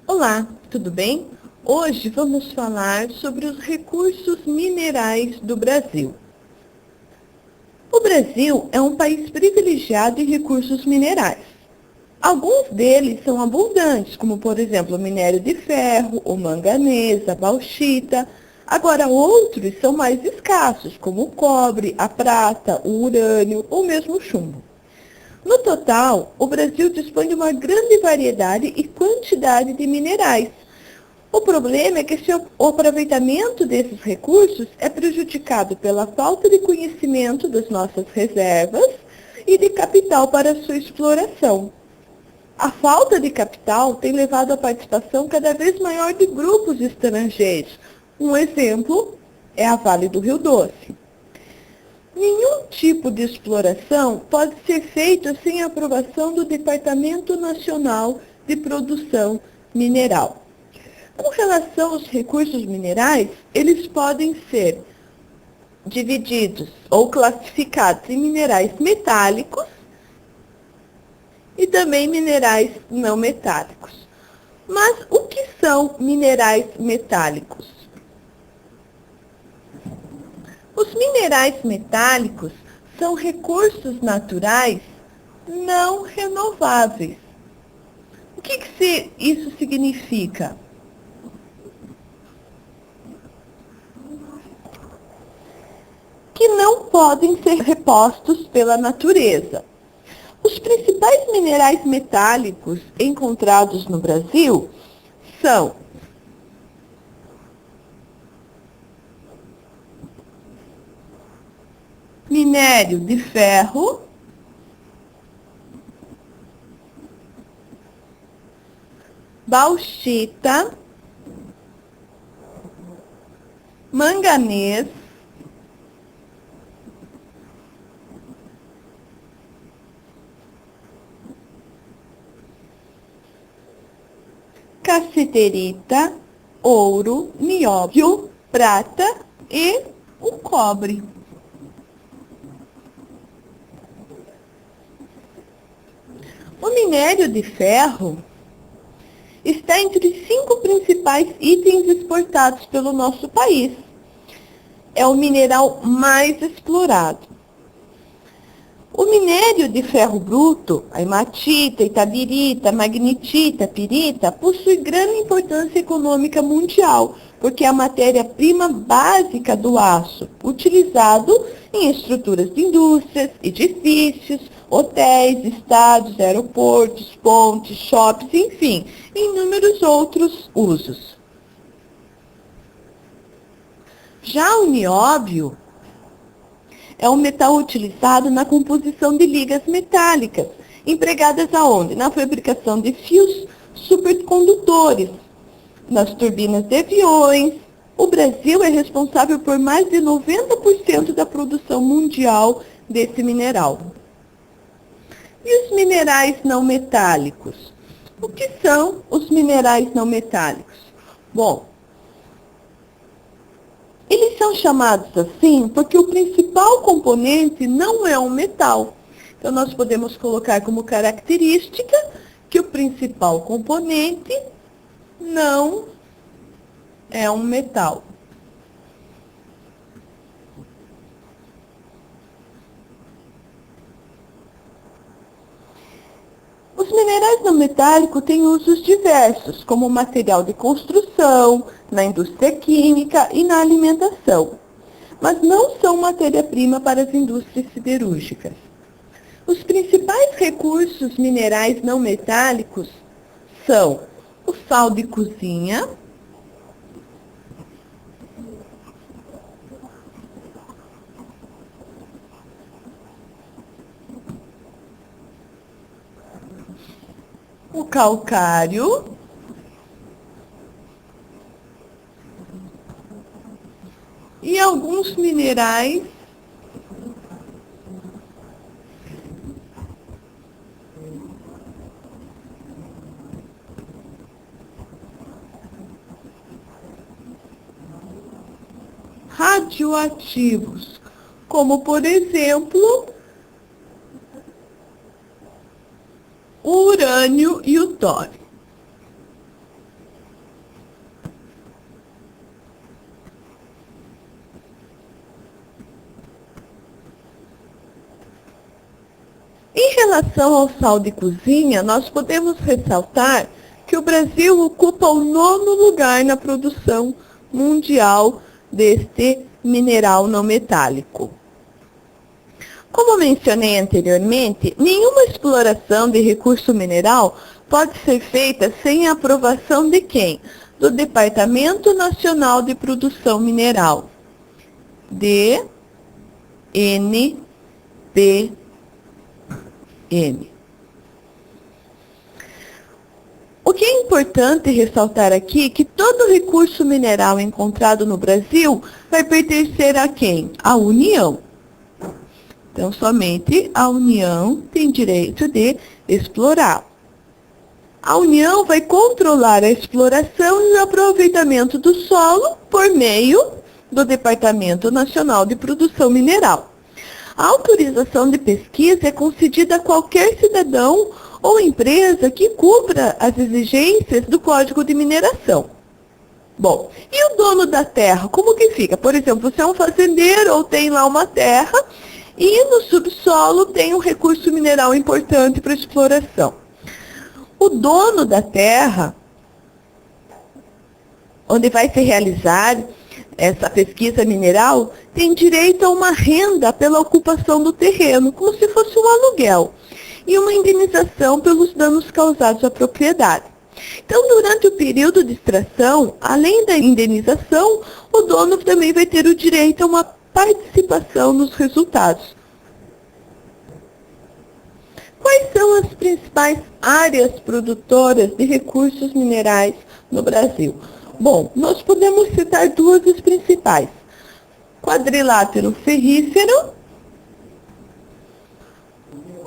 Olá, tudo bem? Hoje vamos falar sobre os recursos minerais do Brasil. O Brasil é um país privilegiado em recursos minerais. Alguns deles são abundantes, como por exemplo o minério de ferro, o manganês, a bauxita. Agora outros são mais escassos, como o cobre, a prata, o urânio ou mesmo o chumbo. No total, o Brasil dispõe de uma grande variedade e quantidade de minerais. O problema é que o aproveitamento desses recursos é prejudicado pela falta de conhecimento das nossas reservas e de capital para sua exploração. A falta de capital tem levado à participação cada vez maior de grupos estrangeiros. Um exemplo é a Vale do Rio Doce. Nenhum tipo de exploração pode ser feita sem a aprovação do Departamento Nacional de Produção Mineral. Com relação aos recursos minerais, eles podem ser divididos ou classificados em minerais metálicos e também minerais não metálicos. Mas o que são minerais metálicos? Os minerais metálicos são recursos naturais não renováveis. O que isso significa? Que não podem ser repostos pela natureza. Os principais minerais metálicos encontrados no Brasil são minério de ferro, bauxita, manganês, cassiterita, ouro, nióbio, prata e o cobre. O minério de ferro está entre os 5 principais itens exportados pelo nosso país. É o mineral mais explorado. O minério de ferro bruto, a hematita, itabirita, magnetita, pirita, possui grande importância econômica mundial, porque é a matéria-prima básica do aço, utilizado em estruturas de indústrias, edifícios, hotéis, estádios, aeroportos, pontes, shoppings, enfim, inúmeros outros usos. Já o nióbio é um metal utilizado na composição de ligas metálicas, empregadas aonde? Na fabricação de fios supercondutores, nas turbinas de aviões. O Brasil é responsável por mais de 90% da produção mundial desse mineral. E os minerais não metálicos? O que são os minerais não metálicos? Bom, eles são chamados assim porque o principal componente não é um metal. Então, nós podemos colocar como característica que o principal componente não é um metal. Os minerais não metálicos têm usos diversos, como material de construção, na indústria química e na alimentação, mas não são matéria-prima para as indústrias siderúrgicas. Os principais recursos minerais não metálicos são o sal de cozinha, o calcário, e alguns minerais radioativos, como por exemplo o urânio e o tório. Em relação ao sal de cozinha, nós podemos ressaltar que o Brasil ocupa o 9º lugar na produção mundial deste mineral não metálico. Como mencionei anteriormente, nenhuma exploração de recurso mineral pode ser feita sem a aprovação de quem? Do Departamento Nacional de Produção Mineral, DNPM. O que é importante ressaltar aqui é que todo recurso mineral encontrado no Brasil vai pertencer a quem? À União. Então, somente a União tem direito de explorar. A União vai controlar a exploração e o aproveitamento do solo por meio do Departamento Nacional de Produção Mineral. A autorização de pesquisa é concedida a qualquer cidadão ou empresa que cumpra as exigências do Código de Mineração. Bom, e o dono da terra, como que fica? Por exemplo, você é um fazendeiro ou tem lá uma terra e no subsolo tem um recurso mineral importante para exploração. O dono da terra, onde vai se realizar essa pesquisa mineral, tem direito a uma renda pela ocupação do terreno, como se fosse um aluguel, e uma indenização pelos danos causados à propriedade. Então, durante o período de extração, além da indenização, o dono também vai ter o direito a uma participação nos resultados. Quais são as principais áreas produtoras de recursos minerais no Brasil? Bom, nós podemos citar duas das principais. Quadrilátero ferrífero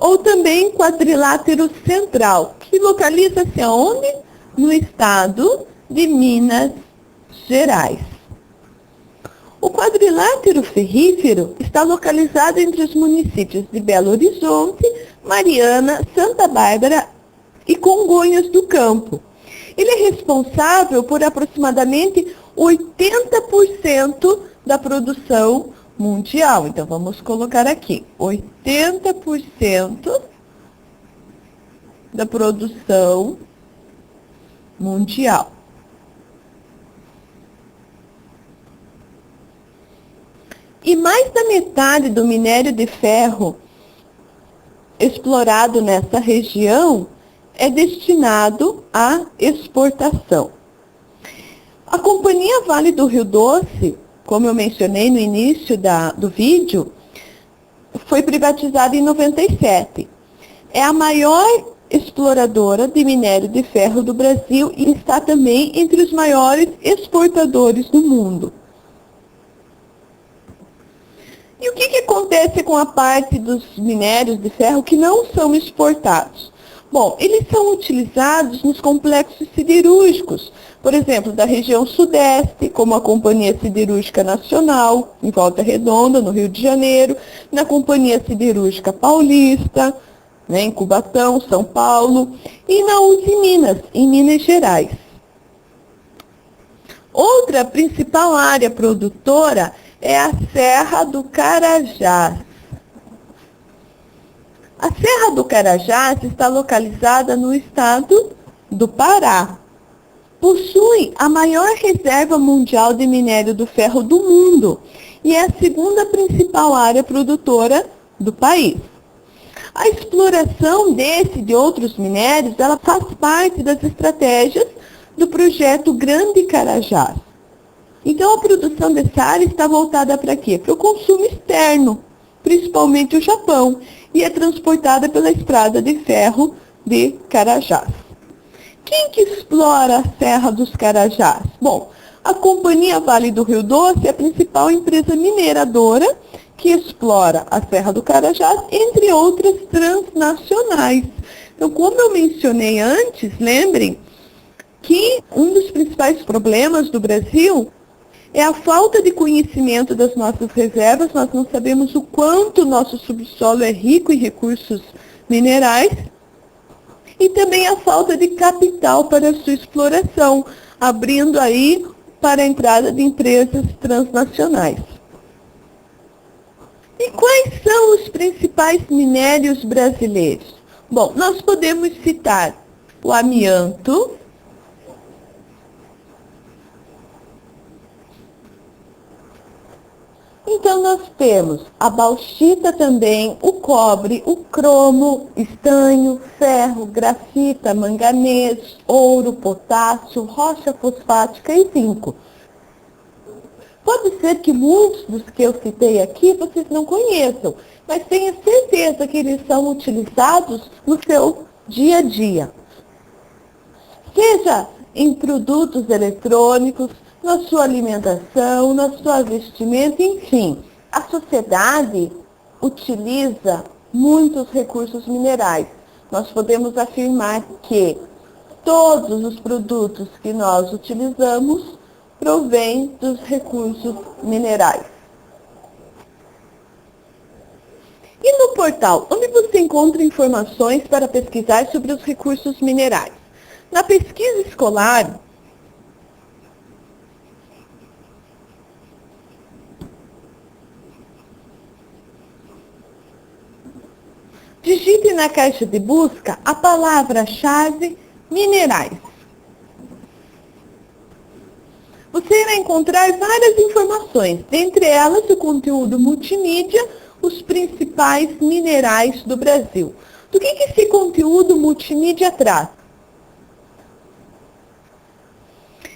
ou também quadrilátero central, que localiza-se aonde? No estado de Minas Gerais. O quadrilátero ferrífero está localizado entre os municípios de Belo Horizonte, Mariana, Santa Bárbara e Congonhas do Campo. Ele é responsável por aproximadamente 80% da produção mundial. Então, vamos colocar aqui, 80% da produção mundial. E mais da metade do minério de ferro explorado nessa região é destinado à exportação. A Companhia Vale do Rio Doce, como eu mencionei no início do vídeo, foi privatizada em 97. É a maior exploradora de minério de ferro do Brasil e está também entre os maiores exportadores do mundo. E o que acontece com a parte dos minérios de ferro que não são exportados? Bom, eles são utilizados nos complexos siderúrgicos, por exemplo, da região sudeste, como a Companhia Siderúrgica Nacional, em Volta Redonda, no Rio de Janeiro, na Companhia Siderúrgica Paulista, em Cubatão, São Paulo, e na Uzi Minas, em Minas Gerais. Outra principal área produtora é a Serra do Carajás. A Serra do Carajás está localizada no estado do Pará. Possui a maior reserva mundial de minério do ferro do mundo e é a segunda principal área produtora do país. A exploração desse e de outros minérios, ela faz parte das estratégias do projeto Grande Carajás. Então, a produção dessa área está voltada para quê? Para o consumo externo, principalmente o Japão, e é transportada pela estrada de ferro de Carajás. Quem que explora a Serra dos Carajás? Bom, a Companhia Vale do Rio Doce é a principal empresa mineradora que explora a Serra do Carajás, entre outras transnacionais. Então, como eu mencionei antes, lembrem que um dos principais problemas do Brasil é a falta de conhecimento das nossas reservas. Nós não sabemos o quanto o nosso subsolo é rico em recursos minerais e também a falta de capital para a sua exploração, abrindo aí para a entrada de empresas transnacionais. E quais são os principais minérios brasileiros? Bom, nós podemos citar o amianto, então nós temos a bauxita também, o cobre, o cromo, estanho, ferro, grafita, manganês, ouro, potássio, rocha fosfática e zinco. Pode ser que muitos dos que eu citei aqui vocês não conheçam, mas tenha certeza que eles são utilizados no seu dia a dia. Seja em produtos eletrônicos, na sua alimentação, na sua vestimenta, enfim. A sociedade utiliza muitos recursos minerais. Nós podemos afirmar que todos os produtos que nós utilizamos provém dos recursos minerais. E no portal, onde você encontra informações para pesquisar sobre os recursos minerais? Na pesquisa escolar, digite na caixa de busca a palavra-chave minerais. Você irá encontrar várias informações, dentre elas o conteúdo multimídia, os principais minerais do Brasil. Do que esse conteúdo multimídia trata?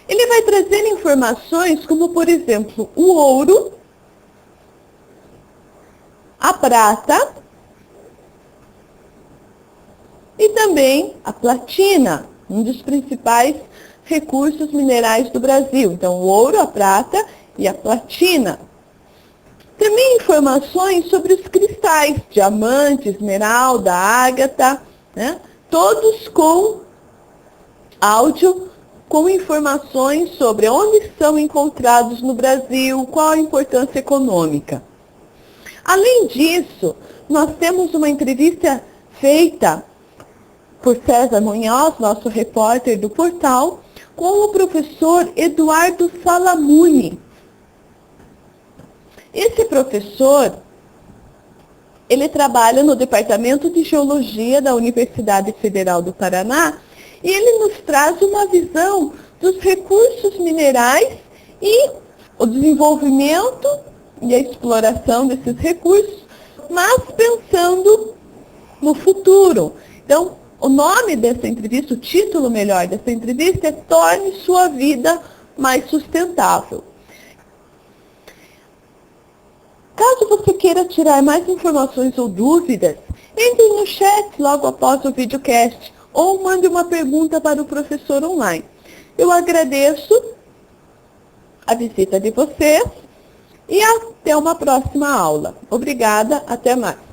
Ele vai trazer informações como, por exemplo, o ouro, a prata e também a platina, um dos principais recursos minerais do Brasil. Então, o ouro, a prata e a platina. Também informações sobre os cristais, diamante, esmeralda, ágata, né? Todos com áudio, com informações sobre onde são encontrados no Brasil, qual a importância econômica. Além disso, nós temos uma entrevista feita por César Munhoz, nosso repórter do portal, com o professor Eduardo Salamuni. Esse professor, ele trabalha no Departamento de Geologia da Universidade Federal do Paraná e ele nos traz uma visão dos recursos minerais e o desenvolvimento e a exploração desses recursos, mas pensando no futuro. Então, o nome dessa entrevista, o título melhor dessa entrevista é Torne Sua Vida Mais Sustentável. Caso você queira tirar mais informações ou dúvidas, entre no chat logo após o videocast ou mande uma pergunta para o professor online. Eu agradeço a visita de vocês e até uma próxima aula. Obrigada, até mais.